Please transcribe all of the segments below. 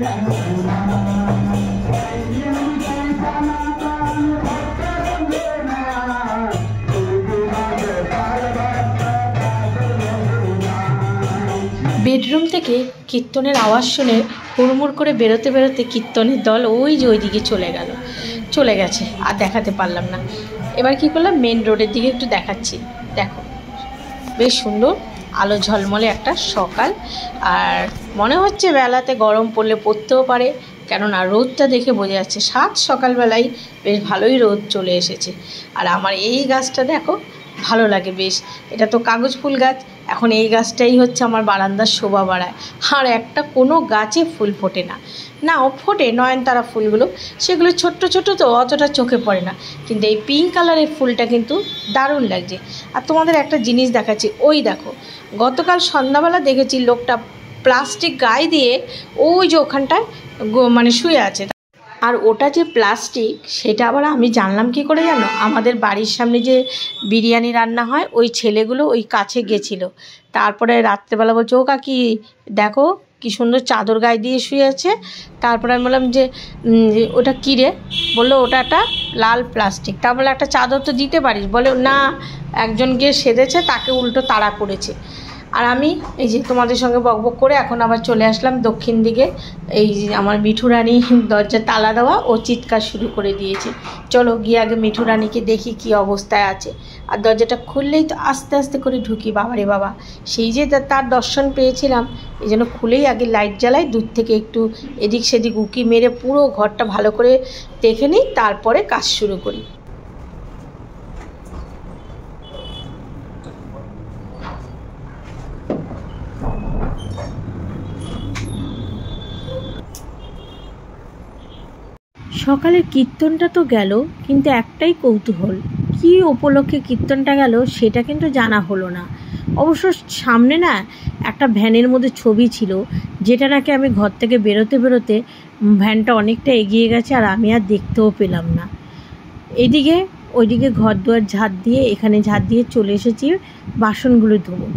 Bedroom থেকে কীর্তনের আওয়াজ শুনে হুড়মুড় করে বেরোতে বেরোতে কীর্তনের দল ওই যে ওইদিকে চলে গেছে, আর দেখাতে পারলাম না। এবার কি করলাম, মেন রোডের দিকে একটু দেখাচ্ছি। দেখো বেশ সুন্দর আলো ঝলমলে একটা সকাল, আর মনে হচ্ছে বেলাতে গরম পড়লে পড়তেও পারে, কেননা রোদটা দেখে বোঝা যাচ্ছে সাত সকালবেলায় বেশ ভালোই রোদ চলে এসেছে। আর আমার এই গাছটা দেখো ভালো লাগে বেশ, এটা তো কাগজ ফুল গাছ। এখন এই গাছটাই হচ্ছে আমার বারান্দার শোভা বাড়ায়। আর একটা কোনো গাছে ফুল ফোটে না, ও ফোটে নয়নতারা ফুলগুলো, সেগুলো ছোট্ট ছোট্ট তো অতটা চোখে পড়ে না, কিন্তু এই পিঙ্ক কালারের ফুলটা কিন্তু দারুণ লাগছে। আর তোমাদের একটা জিনিস দেখাচ্ছি, ওই দেখো গতকাল সন্ধ্যাবেলা দেখেছি লোকটা প্লাস্টিক গায়ে দিয়ে ওই যে ওখানটায় মানে শুয়ে আছে। আর ওটা যে প্লাস্টিক, সেটা আবার আমি জানলাম কি করে জানো, আমাদের বাড়ির সামনে যে বিরিয়ানি রান্না হয় ওই ছেলেগুলো ওই কাছে গেছিলো, তারপরে রাত্রেবেলা বলছে ও কাকি দেখো কি সুন্দর চাদর গায়ে দিয়ে শুয়ে আছে। তারপরে আমি বললাম যে ওটা কী রে, বললো ওটা একটা লাল প্লাস্টিক। তা বলে একটা চাদর তো দিতে পারিস, বলে না একজন গিয়ে সেধেছে, তাকে উল্টো তাড়া করেছে। আর আমি এই যে তোমাদের সঙ্গে বকবক করে এখন আবার চলে আসলাম দক্ষিণ দিকে। এই যে আমার মিঠু রানী দরজা তালা দেওয়া, ও চিৎকার শুরু করে দিয়েছে। চলো গিয়ে আগে মিঠু রানীকে দেখি কি অবস্থায় আছে। আর দরজাটা খুললেই তো আস্তে আস্তে করে ঢুকি, বাবারে বাবা, সেই যে তার দর্শন পেয়েছিলাম, এই জন্য খুলেই আগে লাইট জ্বালাই, দূর থেকে একটু এদিক সেদিক উকি মেরে পুরো ঘরটা ভালো করে দেখে নিই, তারপরে কাজ শুরু করি। সকালের কীর্তনটা তো গেল, কিন্তু একটাই কৌতূহল, কি উপলক্ষে কীর্তনটা গেল সেটা কিন্তু জানা হলো না। অবশ্য সামনে না একটা ভ্যানের মধ্যে ছবি ছিল, যেটা নাকি আমি ঘর থেকে বেরোতে বেরোতে ভ্যানটা অনেকটা এগিয়ে গেছে, আর আমি আর দেখতেও পেলাম না। এদিকে ওইদিকে ঘর দুয়ার ঝাড় দিয়ে এখানে ঝাড় দিয়ে চলে এসেছি বাসনগুলো ধোবো।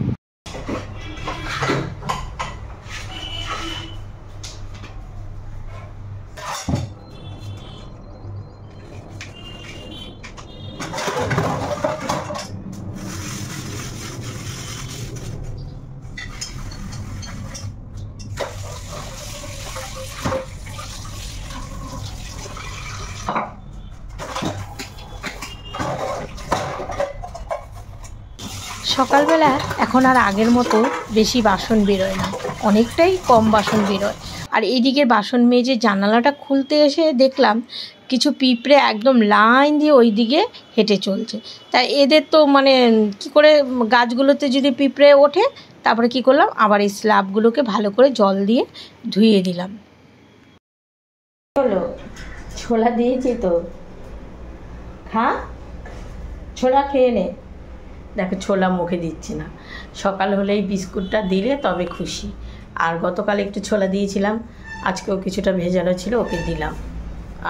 সকালবেলা এখন আর আগের মতো বেশি বাসন বেরোয় না, অনেকটাই কম বাসন বেরোয়। আর এইদিকে বাসন মেজে জানালাটা খুলতে এসে দেখলাম কিছু পিঁপড়ে একদম লাইন দিয়ে ওই দিকে হেঁটে চলছে। তাই এদের তো মানে কি করে, গাছগুলোতে যদি পিঁপড়ে ওঠে, তারপরে কি করলাম, আবার এই স্ল্যাবগুলোকে ভালো করে জল দিয়ে ধুয়ে দিলাম। হলো ছোলা দিয়েছি তো, খা ছোলা খেয়ে নে। দেখো ছোলা মুখে দিচ্ছে না, সকাল হলেই বিস্কুটটা দিলে তবে খুশি। আর গতকাল একটু ছোলা দিয়েছিলাম, আজকেও কিছুটা ভেজানো ছিল, ওকে দিলাম।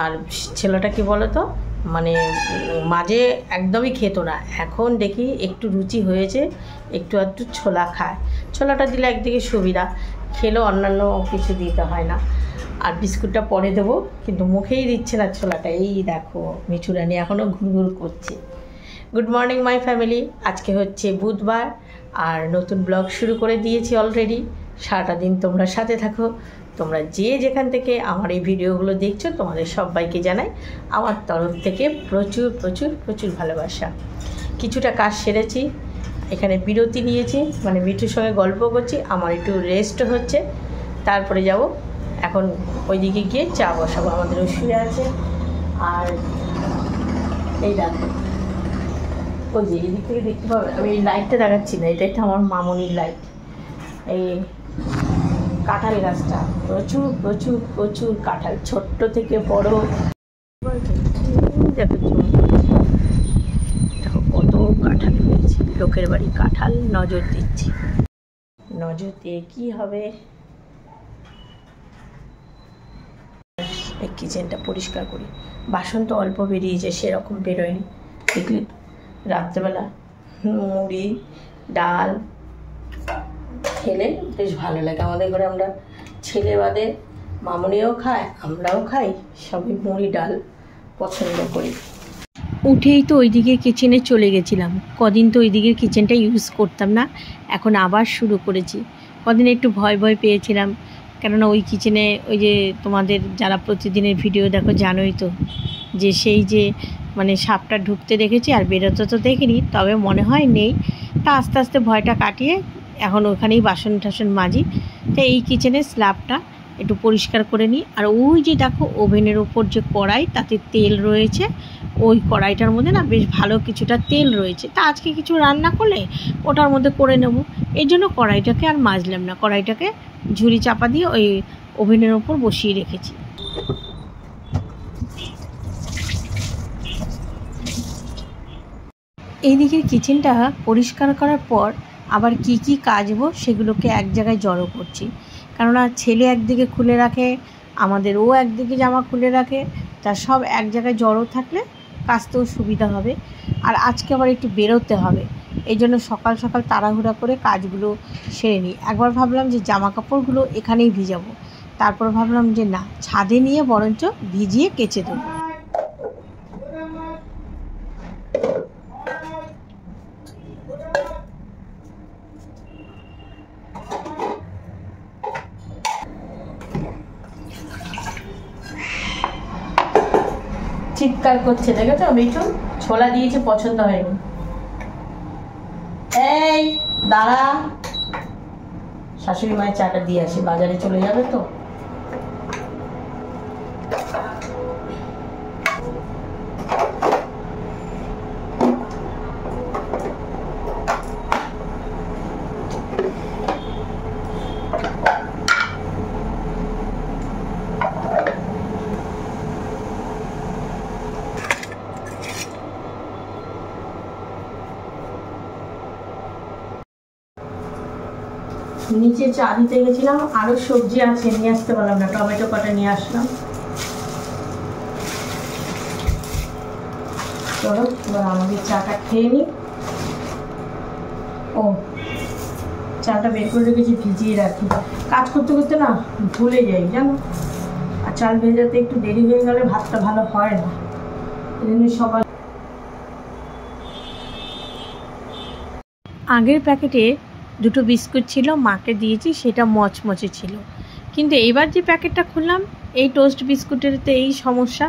আর ছেলেটা কি বলো তো, মানে মাঝে একদমই খেত না, এখন দেখি একটু রুচি হয়েছে, একটু একটু ছোলা খায়। ছোলাটা দিলে একদিকে সুবিধা, খেলেও অন্যান্য কিছু দিতে হয় না। আর বিস্কুটটা পরে দেবো, কিন্তু মুখেই দিচ্ছে না ছোলাটা। এই দেখো মিঠু রানী এখনও ঘুরঘুর করছে। গুড মর্নিং মাই ফ্যামিলি, আজকে হচ্ছে বুধবার, আর নতুন ব্লগ শুরু করে দিয়েছি অলরেডি। সারাটা দিন তোমরা সাথে থাকো, তোমরা যে যেখান থেকে আমার এই ভিডিওগুলো দেখছো, তোমাদের সবাইকে জানাই আমার তরফ থেকে প্রচুর প্রচুর প্রচুর ভালোবাসা। কিছুটা কাজ সেরেছি, এখানে বিরতি নিয়েছি, মানে মিঠুর সঙ্গে গল্প করছি, আমার একটু রেস্ট হচ্ছে, তারপরে যাব এখন ওইদিকে গিয়ে চা বসাবো। আমাদের শুয়ে আছে, আর এই দেখো ওই যে এদিক থেকে দেখতে পাবে, আমি এই লাইটটা দেখাচ্ছি না, এটা একটা আমার মামনির লাইট। এই কাঁঠাল গাছটা প্রচুর প্রচুর প্রচুর কাঁঠাল, ছোট্ট থেকে বড়। দেখো কত কাঁঠাল হয়েছে, লোকের বাড়ি কাঁঠাল, নজর দিচ্ছি, নজর দিয়ে কী হবে। এই কিচেনটা পরিষ্কার করি, বাসন তো অল্প বেরিয়েছে, সেরকম বেরোয়নি। দেখলি রাত্রেবেলা মুড়ি ডাল খেলে বেশ ভালো লাগে। আমাদের ঘরে আমরা ছেলে বাদে মামনিও খায়, আমরাও খাই, সবই মুড়ি ডাল পছন্দ করি। উঠেই তো ওইদিকে কিচেনে চলে গেছিলাম, কদিন তো ওইদিকের কিচেনটা ইউজ করতাম না, এখন আবার শুরু করেছি। কদিন একটু ভয় ভয় পেয়েছিলাম, কেননা ওই কিচেনে ওই যে তোমাদের যারা প্রতিদিনের ভিডিও দেখো জানোই তো, যে সেই যে মানে সাপটা ঢুকতে দেখেছি আর বেরোতে তো দেখিনি, তবে মনে হয় নেই। তা আস্তে আস্তে ভয়টা কাটিয়ে এখন ওখানেই বাসন টাসন মাজি। তো এই কিচেনের স্ল্যাবটা একটু পরিষ্কার করে নিই। আর ওই যে দেখো ওভেনের ওপর যে কড়াই, তাতে তেল রয়েছে, ওই কড়াইটার মধ্যে না বেশ ভালো কিছুটা তেল রয়েছে। তা আজকে কিছু রান্না করলে ওটার মধ্যে করে নেব, এই জন্য কড়াইটাকে আর মাজলাম না, কড়াইটাকে ঝুড়ি চাপা দিয়ে ওই ওভেনের ওপর বসিয়ে রেখেছি। এইদিকের কিচেনটা পরিষ্কার করার পর আবার কি কি কাচবো সেগুলোকে এক জায়গায় জড়ো করছি, কেননা ছেলে একদিকে খুলে রাখে, আমাদের ও একদিকে জামা খুলে রাখে, তা সব এক জায়গায় জড়ো থাকলে কাচতেও সুবিধা হবে। আর আজকে আবার একটু বেরোতে হবে, এই জন্য সকাল সকাল তাড়াহুড়া করে কাজগুলো সেরে নিই। একবার ভাবলাম যে জামা কাপড়গুলো এখানেই ভিজাবো, তারপর ভাবলাম যে না, ছাদে নিয়ে বরঞ্চ ভিজিয়ে কেচে দেবো। চিৎকার করছে, দেখেছো মিঠু? ছোলা দিয়েছে, পছন্দ হয়নি। এই দাঁড়া, শাশুড়ি মায়ের চাটা দিয়ে আসি, বাজারে চলে যাবে তো। নিচে চা দিতে গেছিলাম, আরো সবজি আছে, নিয়ে আসতে পারলাম না, টমেটো কটা নিয়ে আসলাম। চলো এবার আমাদের চাটা খেয়ে নিই। ও চাটা বের করে রেখেছি, ভিজিয়ে রাখি, কাজ করতে করতে না ভুলে যাই জানো, আর চাল ভেজাতে একটু দেরি হয়ে গেলে ভাতটা ভালো হয় না, এই জন্য সকাল। আগের প্যাকেটে দুটো বিস্কুট ছিল, মাকে দিয়েছি, সেটা মচমচে ছিল, কিন্তু এইবার যে প্যাকেটটা খুললাম এই টোস্ট বিস্কুটেরতে এই সমস্যা,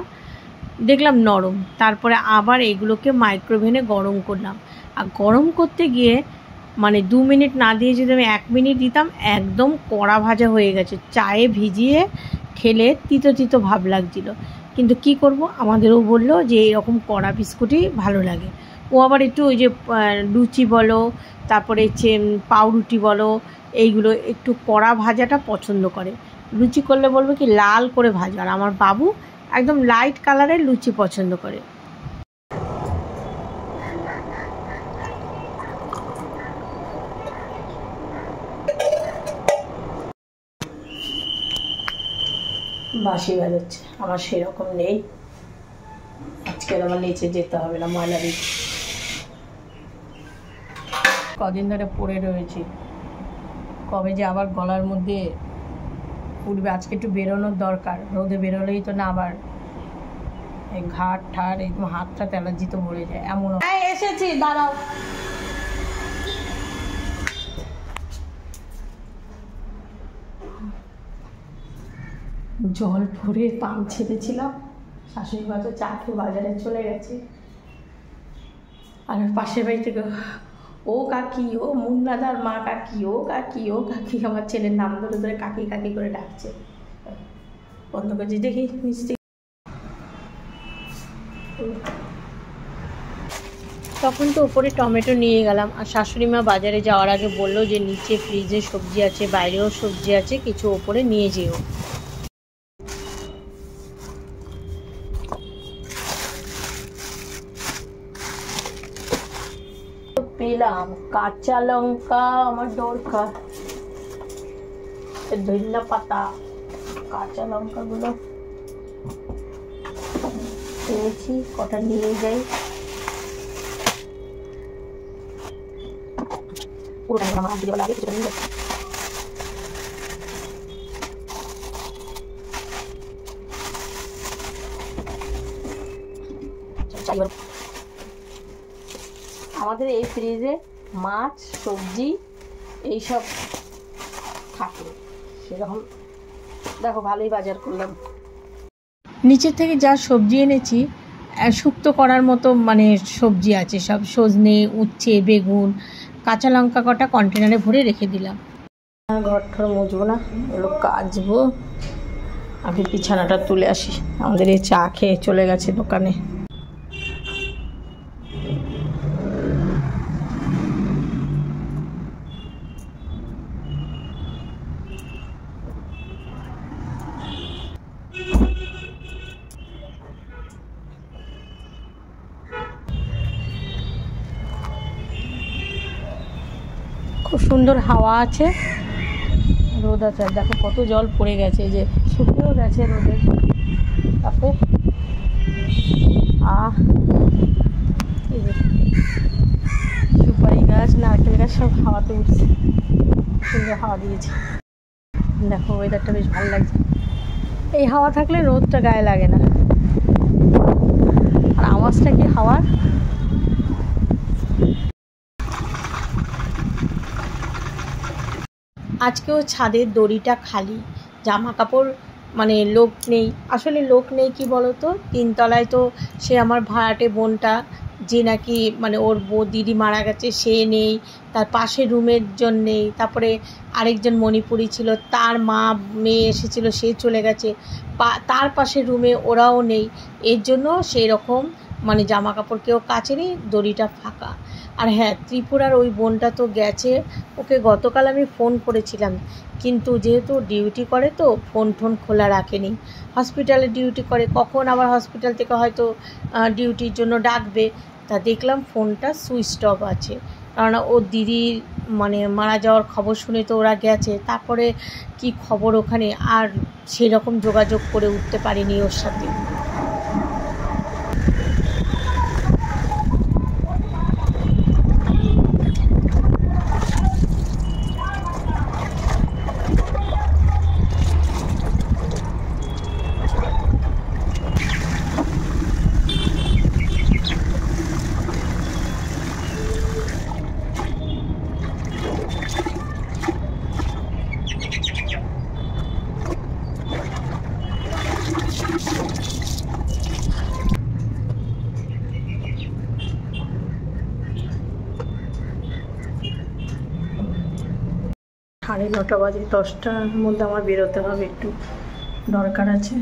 দেখলাম নরম। তারপরে আবার এগুলোকে মাইক্রোওভেনে গরম করলাম, আর গরম করতে গিয়ে মানে 2 মিনিট না দিয়ে যদি আমি 1 মিনিট দিতাম, একদম কড়া ভাজা হয়ে গেছে, চায়ে ভিজিয়ে খেলে তিতো তিতো ভাব লাগছিল। কিন্তু কি করব, আমাদেরও বললো যে এরকম কড়া বিস্কুটই ভালো লাগে। ও আবার একটু ওই যে লুচি বলো, তারপরে পাউরুটি বলো, এইগুলো একটু কড়া ভাজাটা পছন্দ করে। লুচি করলে বলবে কি লাল করে ভাজা, আর আমার বাবু একদম লাইট কালারের লুচি পছন্দ করে। বাঁশি বাজাচ্ছে, আমার সেরকম নেই, আজকে আমার নিচে যেতে হবে না, ময়লা দিচ্ছি, কদিন ধরে পড়ে রয়েছি, কবে যে আবার গলার মধ্যে উঠবে। আজকে একটু বেরোনোর দরকার, রোদে বেরোলেই তো না আবার এই ঘাট ঠাট একদম হাতটা অ্যালার্জি তো ভরে যায় এমন। এসেছি, দাঁড়াও। জল ভরে পাম্প ছেড়েছিলাম, শাশুড়ি মা তো চা খেয়ে বাজারে চলে গেছে, আর পাশের বাড়ি থেকে ও কাকি, ও মুন্নাদার মা কাকি, ও কাকি, ও কাকি, আমার ছেলের নাম ধরে ধরে কাকি কাকি করে ডাকছে। বন্ধ করছি, দেখি মিষ্টি। তখন তো উপরে টমেটো নিয়ে গেলাম, আর শাশুড়ি মা বাজারে যাওয়ার আগে বললো যে নিচে ফ্রিজে সবজি আছে, বাইরেও সবজি আছে, কিছু ওপরে নিয়ে যেও। পেলাম কাঁচা লঙ্কা, আমার দরকার ধনিয়া পাতা, কাঁচা লঙ্কাগুলো পেয়েছি, কটা নিয়ে যাই। এবার আমাদের এই ফ্রিজে মাছ সবজি এইসব থাকে, সেরকম দেখো ভালোই বাজার করলাম। নিচের থেকে যা সবজি এনেছি শুক্তো করার মতো মানে সবজি আছে, সব সজনে, উচ্ছে, বেগুন, কাঁচা লঙ্কা কটা কন্টেনারে ভরে রেখে দিলাম। ঘর ঠর মুছবো না, এগুলো কাচবো। আমি বিছানাটা তুলে আসি। আমাদের এই চা খেয়ে চলে গেছে দোকানে। খুব সুন্দর হাওয়া আছে, রোদ আছে, দেখো কত জল পড়ে গেছে, যে শুকিয়েও গেছে রোদের তাপে। এই যে সুপারি গাছ, নারকেল গাছ সব হাওয়াতে উঠছে, সুন্দর হাওয়া দিয়েছে। দেখো ওয়েদারটা বেশ ভালো লাগছে। এই হাওয়া থাকলে রোদটা গায়ে লাগে না। আর আওয়াজটা কি হাওয়ার। আজকেও ছাদের দড়িটা খালি, জামা কাপড় মানে লোক নেই। আসলে লোক নেই কি বলতো, তিনতলায় তো সে আমার ভাড়াটে বোনটা, যে নাকি মানে ওর দিদি মারা গেছে, সে নেই। তার পাশের রুমের জন নেই। তারপরে আরেকজন মণিপুরি ছিল, তার মা মেয়ে এসেছিল, সে চলে গেছে। তার পাশের রুমে ওরাও নেই। এর জন্য সেই রকম মানে জামা কাপড় কেউ কাচেনি, দড়িটা ফাঁকা। আর হ্যাঁ, ত্রিপুরার ওই বোনটা তো গেছে, ওকে গতকাল আমি ফোন করেছিলাম, কিন্তু যেহেতু ডিউটি করে তো ফোন খোলা রাখেনি। হসপিটালে ডিউটি করে, কখন আবার হসপিটাল থেকে হয়তো ডিউটির জন্য ডাকবে, তা দেখলাম ফোনটা সুইচ অফ আছে। কারণ ওর দিদির মানে মারা যাওয়ার খবর শুনে তো ওরা গেছে, তারপরে কি খবর ওখানে, আর সেরকম যোগাযোগ করে উঠতে পারিনি ওর সাথে। সাড়ে 9টা বাজে, 10টার মধ্যে আমার বেরোতে হবে, একটু দরকার আছে।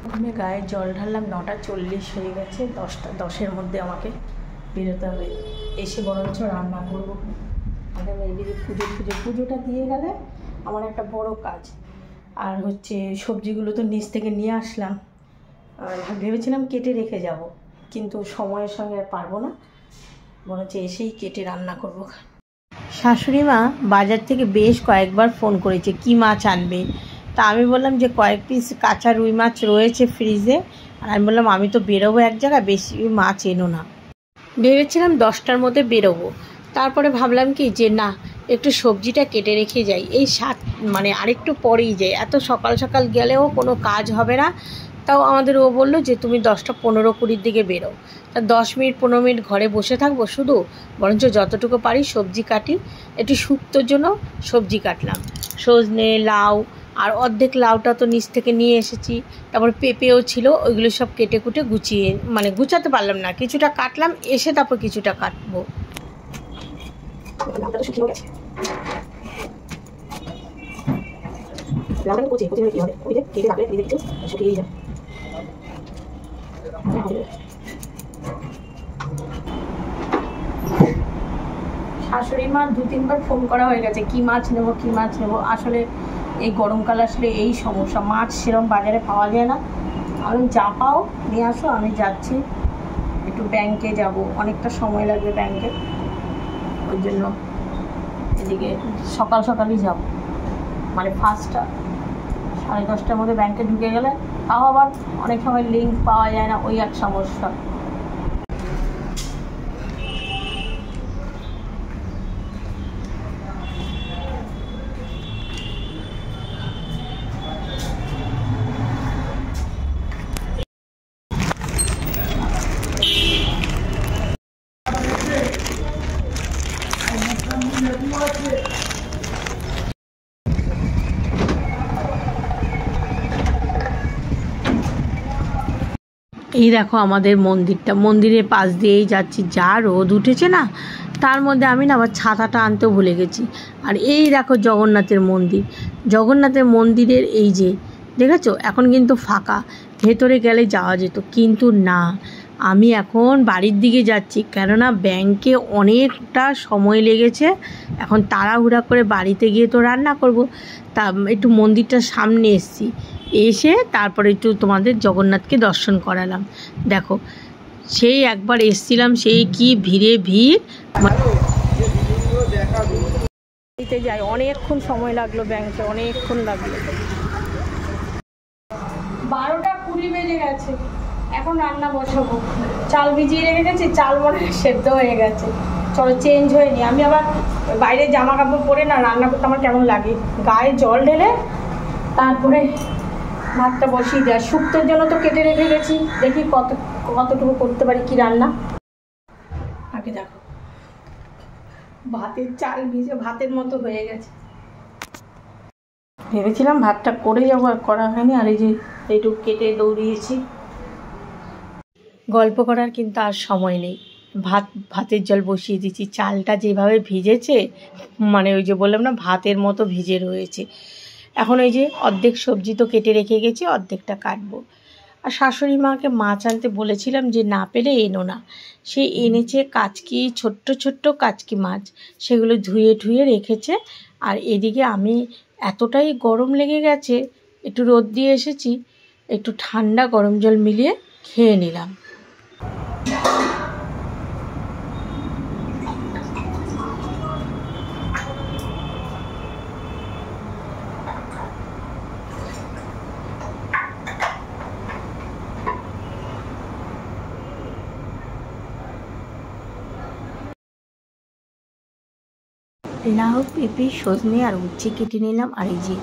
ওখানে গায়ে জল ঢাললাম, 9:40 হয়ে গেছে, 10:10-এর মধ্যে আমাকে বেরোতে হবে। এসে বরঞ্চ রান্না করবো। আর আমি এদিকে পুজোটা দিয়ে গেলে আমার একটা বড় কাজ। আর হচ্ছে সবজিগুলো তো নিচ থেকে নিয়ে আসলাম, আর ভেবেছিলাম কেটে রেখে যাব, কিন্তু সময়ের সঙ্গে আর পারবো না, বরঞ্চ এসেই কেটে রান্না করবো। শাশুড়ি মা বাজার থেকে বেশ কয়েকবার ফোন করেছে কি মাছ আনবে, তা আমি বললাম যে কয়েক পিস কাঁচা রুই মাছ রয়েছে ফ্রিজে। আর আমি বললাম আমি তো বেরোবো এক জায়গায়, বেশি মাছ এনো না। ভেবেছিলাম 10টার মধ্যে বেরোবো, তারপরে ভাবলাম কি যে না, একটু সবজিটা কেটে রেখে যাই, এই মানে আরেকটু পরেই যাই, এত সকাল সকাল গেলেও কোনো কাজ হবে না। তাও আমাদের ও বললো যে তুমি 10:15-20 দিকে বেরো। তা 10 মিনিট 15 মিনিট ঘরে বসে থাকবো শুধু, বরঞ্চ যতটুকু পারি সবজি কাটি। একটু শুক্তোর জন্য সবজি কাটলাম, সজনে, লাউ, আর অর্ধেক লাউটা তো নিচ থেকে নিয়ে এসেছি। তারপরে পেঁপেও ছিল, ওইগুলো সব কেটে কুটে গুছিয়ে, মানে গুছাতে পারলাম না, কিছুটা কাটলাম, এসে তারপর কিছুটা কাটবো। শাশুড়ি মা 2-3বার ফোন করা হয়ে গেছে কি মাছ নেবো। আসলে এই গরমকাল আসলে এই সমস্যা, মাছ সেরকম বাজারে পাওয়া যায় না। আমি যা পাও নিয়ে আসো, আমি যাচ্ছি একটু ব্যাংকে যাব, অনেকটা সময় লাগবে ব্যাংকে, ওই জন্য এদিকে সকালই যাব, মানে 10:30-10:30 মধ্যে ব্যাংকে ঢুকে গেলে তাও আবার অনেক সময় লিঙ্ক পাওয়া যায় না, ওই এক সমস্যা। এই দেখো আমাদের মন্দিরটা, মন্দিরের পাশ দিয়েই যাচ্ছি, যা রোদ উঠেছে না, তার মধ্যে আমি না আবার ছাতাটা আনতেও ভুলে গেছি। আর এই দেখো জগন্নাথের মন্দির, জগন্নাথের মন্দিরের এই যে দেখেছো এখন কিন্তু ফাঁকা, ভেতরে গেলে যাওয়া যেত, কিন্তু না, আমি এখন বাড়ির দিকে যাচ্ছি, কেননা ব্যাংকে অনেকটা সময় লেগেছে, এখন তাড়াহুড়া করে বাড়িতে গিয়ে তো রান্না করব, তা একটু মন্দিরটার সামনে এসেছি, এসে তারপরে একটু তোমাদের জগন্নাথকে দর্শন করালাম। দেখো সেই একবার এসছিলাম, সেই কি ভিড়ে ভিড়, যাই অনেকক্ষণ সময় লাগলো, ব্যাংকে অনেকক্ষণ লাগলো। 12টা 20 বেজে গেছে, এখন রান্না বসাবো। চাল ভিজিয়ে রেখে গেছি, চাল মনে সেদ্ধ হয়ে গেছে, চলো চেঞ্জ হয়ে নি। আমি আবার বাইরে জামা কাপড় পরে না রান্না করতে আমার কেমন লাগে, গায়ে জল ঢেলে তারপরে ভাতটা বসিয়ে দেয়। শুক্তোর জন্য তো কেটে রেখে গেছি, দেখি কতটুকু করতে পারি কি রান্না। আগে দেখো ভাতের চাল ভিজে ভাতের মতো হয়ে গেছে, ভেবেছিলাম ভাতটা করে যাবো, আর করা হয়নি। আর এই যে এইটুকু কেটে দৌড়িয়েছি। গল্প করার কিন্তু আর সময় নেই, ভাতের জল বসিয়ে দিচ্ছি। চালটা যেভাবে ভিজেছে, মানে ওই যে বললাম না ভাতের মতো ভিজে রয়েছে। এখন ওই যে অর্ধেক সবজি তো কেটে রেখে গেছি, অর্ধেকটা কাটবো। আর শাশুড়ি মাকে মাছ আনতে বলেছিলাম যে না পেলে এনো না, সে এনেছে কাচকি, ছোট্ট ছোট্ট কাচকি মাছ, সেগুলো ধুয়ে ঠুয়ে রেখেছে। আর এদিকে আমি এতটাই গরম লেগে গেছে, একটু রোদ দিয়ে এসেছি, একটু ঠান্ডা গরম জল মিলিয়ে খেয়ে নিলাম। লাউ, পেঁপে, সজনে আর উচ্ছে কেটে নিলাম। আর এই যে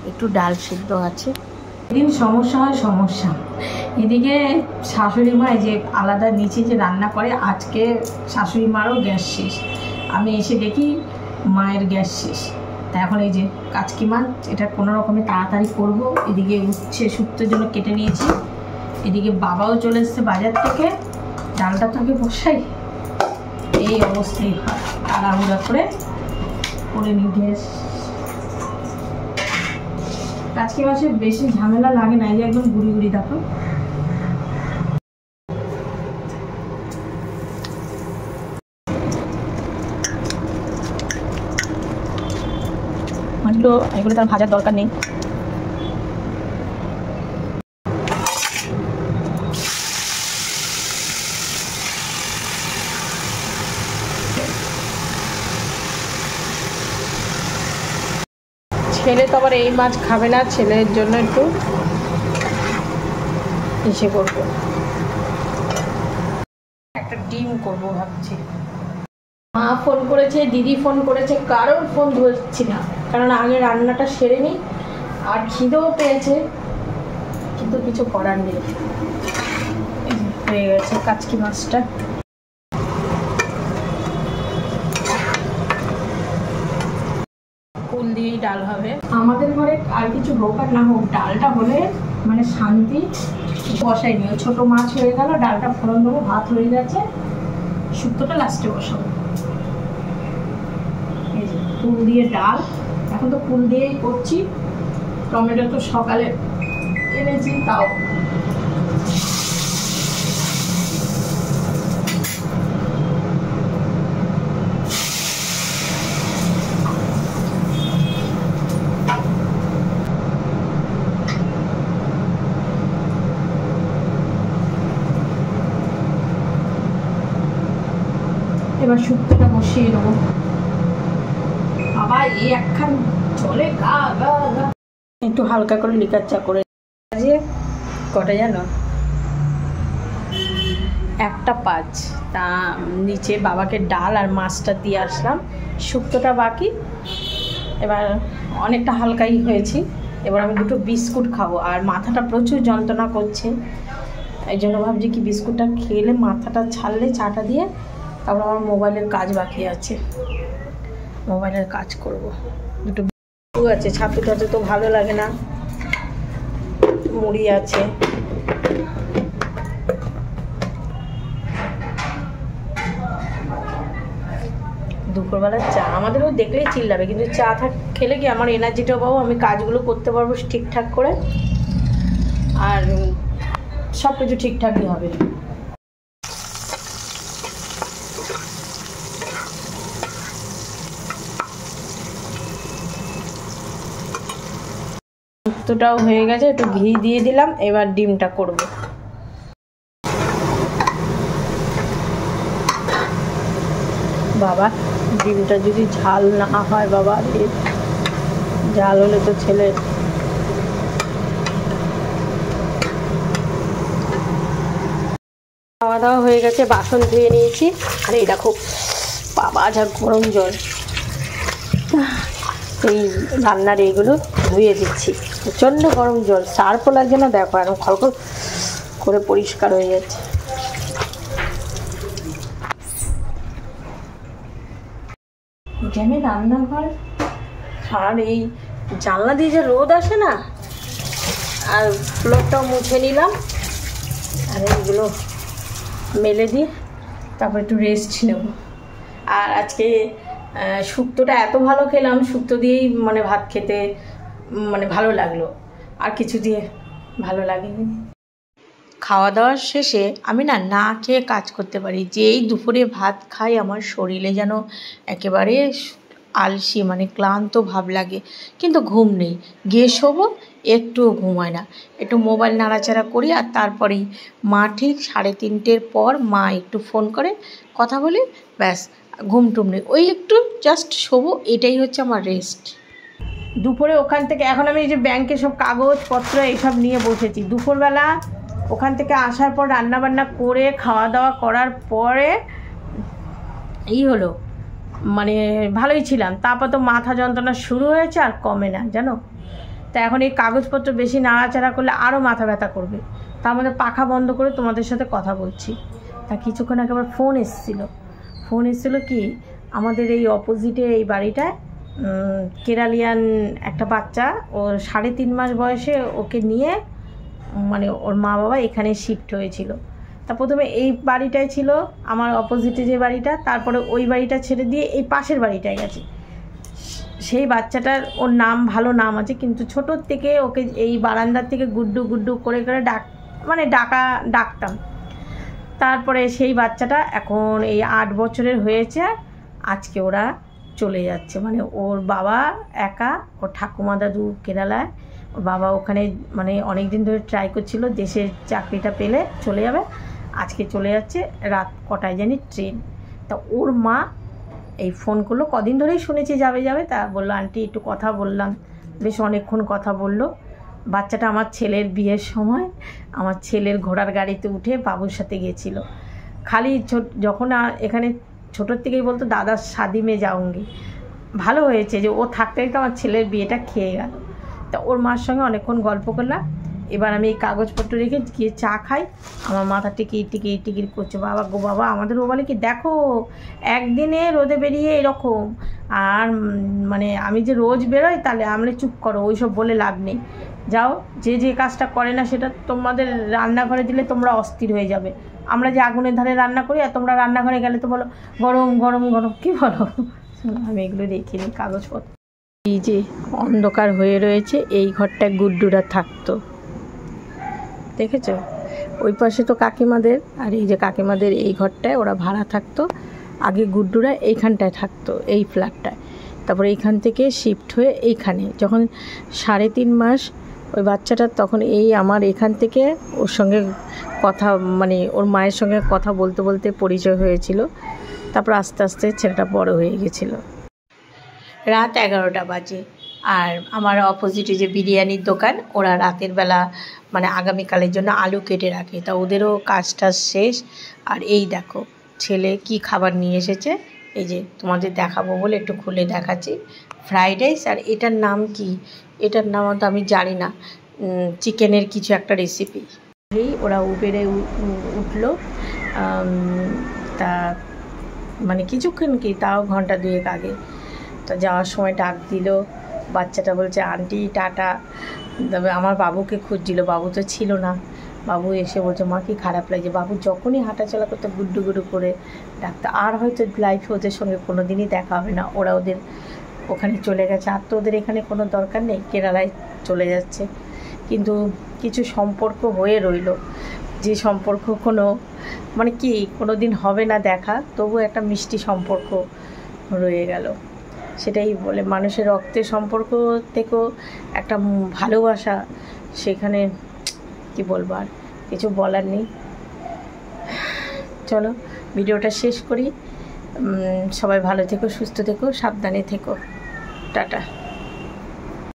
একটু ডাল সেদ্ধ আছে। এদিন সমস্যা হয় সমস্যা, এদিকে শাশুড়ি মা যে আলাদা নিচে যে রান্না করে, আজকে শাশুড়ি মারও গ্যাস শেষ। আমি এসে দেখি মায়ের গ্যাস শেষ, তা এখন এই যে কাচকি মাছ, এটা কোনো রকমে তাড়াতাড়ি করব। এদিকে উচ্ছে শুক্তোর জন্য কেটে নিয়েছি, এদিকে বাবাও চলে এসছে বাজার থেকে, ডালটা তাকে বসাই, এই অবস্থায় হয়, তাড়াহুড়া করে নি গ্যাস। কাচকি মাছে বেশি ঝামেলা লাগে না, এই যে একদম গুড়ি গুড়ি দেখো। মাছগুলো এগুলো তার ভাজার দরকার নেই। ছেলে তো আবার এই মাছ খাবে না, ছেলের জন্য একটু ইসে করবো, একটা ডিম করবো ভাবছি। মা ফোন করেছে, দিদি ফোন করেছে, কারোর ফোন ধরছি না, কারণ আগে রান্নাটা সেরে নিই। আর খিদেও পেয়েছে, কিন্তু কিছু করার নেই। হয়ে গেছে কাচকি মাছটা। ফুল দিয়েই ডাল হবে আমাদের ঘরে, আর কিছু হোক আর না হোক, ডালটা হলে মানে শান্তি। বসাই নিও, ছোট মাছ হয়ে গেল, ডালটা ফোড়ন দেবো, ভাত হয়ে গেছে, শুক্তোটা লাস্টে বসাবো। এই যে ফুল দিয়ে ডাল, এখন তো ফুল দিয়েই করছি। টমেটো তো সকালে এনেছি, তাও এবার শুক্তোটা বসিয়ে দেবো। আবার এই একখান চলে গা গা গা। একটু হালকা করে লিকার চা করে কটা জানো, 1:05। তা নিচে বাবাকে ডাল আর মাছটা দিয়ে আসলাম, শুক্তোটা বাকি। এবার অনেকটা হালকাই হয়েছি, এবার আমি দুটো বিস্কুট খাবো, আর মাথাটা প্রচুর যন্ত্রণা করছে, এই জন্য ভাবছি কি বিস্কুটটা খেলে মাথাটা ছাড়লে চাটা দিয়ে, তারপর আমার মোবাইলের কাজ বাকি আছে, মোবাইলের কাজ করব। দুটো বিস্কুট আছে, ছাতু টাতু তো ভালো লাগে না, মুড়ি আছে, দুপুরবেলা চা আমাদেরও দেখলেই চিল্লাবে, কিন্তু চা খেলে কি আমার এনার্জিটাও পাবো, আমি কাজগুলো করতে পারবো ঠিকঠাক করে, আর সব কিছু ঠিকঠাকই হবে। শুক্তোটাও হয়ে গেছে, একটু ঘি দিয়ে দিলাম, এবার ডিমটা করব। বাবা ডিমটা যদি ঝাল না হয়, বাবা ঝাল হলে তো ছেলে খাওয়া দাওয়া হয়ে গেছে, বাসন ধুয়ে নিয়েছি। আর এই দেখো বাবা যা গরম জল, এই রান্নার এইগুলো ধুয়ে দিচ্ছি, প্রচণ্ড গরম জল, সার্ফও লাগছে না, দেখো এখন খলখল করে পরিষ্কার হয়ে যাচ্ছে। এখানে রান্নাঘর, আর এই জানলা দিয়ে যে রোদ আসে না, আর ফ্লোরটাও মুছে নিলাম, আর এইগুলো মেলে দিয়ে তারপর একটু রেস্ট নেব। আর আজকে শুক্তোটা এত ভালো খেলাম, শুক্তো দিয়েই মানে ভাত খেতে মানে ভালো লাগলো, আর কিছু দিয়ে ভালো লাগেনি। খাওয়া দাওয়ার শেষে আমি না খেয়ে কাজ করতে পারি, যেই দুপুরে ভাত খাই আমার শরীরে যেন একেবারে আলসি মানে ক্লান্ত ভাব লাগে, কিন্তু ঘুম নেই, গিয়ে শোবো, একটুও ঘুম হয় না, একটু মোবাইল নাড়াচাড়া করি, আর তারপরেই মা ঠিক 3:30-র পর মা একটু ফোন করে কথা বলি, ব্যাস ঘুম টুম নেই, ওই একটু জাস্ট শোবো, এটাই হচ্ছে আমার রেস্ট। দুপুরে ওখান থেকে এখন আমি এই যে ব্যাংকে সব কাগজপত্র এইসব নিয়ে বসেছি, দুপুরবেলা ওখান থেকে আসার পর রান্নাবান্না করে খাওয়া দাওয়া করার পরে হলো মানে ভালোই ছিলাম, তারপর তো মাথা যন্ত্রণা শুরু হয়েছে, আর কমে না জানো। তা এখন এই কাগজপত্র বেশি নাড়াচাড়া করলে আরও মাথা ব্যথা করবে, তার মধ্যে পাখা বন্ধ করে তোমাদের সাথে কথা বলছি। তা কিছুক্ষণ আগে আবার ফোন এসেছিলো কি আমাদের এই অপোজিটে এই বাড়িটায় কেরালিয়ান একটা বাচ্চা, ওর 3.5 মাস বয়সে, ওকে নিয়ে মানে ওর মা বাবা এখানে শিফট হয়েছিল। তা প্রথমে এই বাড়িটায় ছিল আমার অপোজিটে যে বাড়িটা, তারপরে ওই বাড়িটা ছেড়ে দিয়ে এই পাশের বাড়িটায় গেছে। সেই বাচ্চাটার ওর নাম ভালো নাম আছে, কিন্তু ছোটোর থেকে ওকে এই বারান্দার থেকে গুড্ডু গুড্ডু করে ডাকতাম। তারপরে সেই বাচ্চাটা এখন এই 8 বছরের হয়েছে, আজকে ওরা চলে যাচ্ছে, মানে ওর বাবা একা, ওর ঠাকুমা দাদু কেরালায়, ওর বাবা ওখানে মানে অনেক দিন ধরে ট্রাই করছিল, দেশের চাকরিটা পেলে চলে যাবে, আজকে চলে যাচ্ছে, রাত কটায় জানি ট্রেন। তা ওর মা এই ফোন করলো, কদিন ধরেই শুনেছি যাবে, তা বললো আন্টি একটু কথা বললাম, বেশ অনেকক্ষণ কথা বললো। বাচ্চাটা আমার ছেলের বিয়ের সময় আমার ছেলের ঘোড়ার গাড়িতে উঠে বাবুর সাথে গিয়েছিল, খালি যখন এখানে ছোটোর থেকেই বলতো দাদার শাদি মে যাউঙ্গি, ভালো হয়েছে যে ও থাকতে থাকতে আমার ছেলের বিয়েটা খেয়ে গেল। তা ওর মার সঙ্গে অনেকক্ষণ গল্প করলাম, এবার আমি এই কাগজপত্র রেখে গিয়ে চা খাই, আমার মাথা টিকির করছে, বাবা গো বাবা, আমাদের ও বলে কি দেখো একদিনে রোদে বেরিয়ে এরকম, আর মানে আমি যে রোজ বেরোই, তাহলে আমরা চুপ করো, ওইসব বলে লাভ নেই, যাও, যে কাজটা করে না সেটা তোমাদের রান্নাঘরে দিলে তোমরা অস্থির হয়ে যাবে, আমরা যে আগুনের ধারে রান্না করি, আর তোমরা রান্নাঘরে গেলে তো বলো গরম গরম গরম, কী বলো। আমি এগুলো দেখিনি কাগজপত্র। এই যে অন্ধকার হয়ে রয়েছে, এই ঘরটায় গুড্ডুরা থাকতো, দেখেছো, ওই পাশে তো কাকিমাদের, আর এই যে কাকিমাদের এই ঘরটায় ওরা ভাড়া থাকতো, আগে গুড্ডুরা এইখানটায় থাকতো, এই ফ্ল্যাটটায়, তারপরে এইখান থেকে শিফট হয়ে এইখানে, যখন 3.5 মাস ওই বাচ্চাটা, তখন এই আমার এখান থেকে ওর সঙ্গে কথা মানে ওর মায়ের সঙ্গে কথা বলতে বলতে পরিচয় হয়েছিল, তারপর আস্তে আস্তে ছেলেটা বড় হয়ে গেছিলো। রাত 11টা বাজে, আর আমার অপোজিটে যে বিরিয়ানির দোকান, ওরা রাতের বেলা মানে আগামীকালের জন্য আলু কেটে রাখে, তা ওদেরও কাজটা শেষ। আর এই দেখো ছেলে কি খাবার নিয়ে এসেছে, এই যে তোমাদের দেখাবো বলে একটু খুলে দেখাচ্ছি, ফ্রাইড রাইস, আর এটার নাম কি, এটার নাম তো আমি জানি না, চিকেনের কিছু একটা রেসিপি। এই ওরা উবেরে উঠলো, তা মানে কিছুক্ষণ কি তাও ঘন্টা 2 আগে, তো যাওয়ার সময় ডাক দিল, বাচ্চাটা বলছে আন্টি টাটা, তবে আমার বাবুকে খুঁজছিল, বাবু তো ছিল না, বাবু এসে বলছে মা কি খারাপ লাগছে। বাবু যখনই হাঁটাচলা করতে গুড্ডু গুড্ডু করে ডাকতে। আর হয়তো লাইফে ওদের সঙ্গে কোনো দিনই দেখা হবে না, ওরা ওদের ওখানে চলে গেছে, আর তো ওদের এখানে কোনো দরকার নেই, কেরালায় চলে যাচ্ছে। কিন্তু কিছু সম্পর্ক হয়ে রইল, যে সম্পর্ক কোনো মানে কি কোনো দিন হবে না দেখা, তবু একটা মিষ্টি সম্পর্ক রয়ে গেল। সেটাই বলে মানুষের রক্তের সম্পর্ক থেকেও একটা ভালোবাসা, সেখানে কি বলবো, আর কিছু বলার নেই। চলো ভিডিওটা শেষ করি। সবাই ভালো থেকো, সুস্থ থেকো, সাবধানে থেকো। টাটা।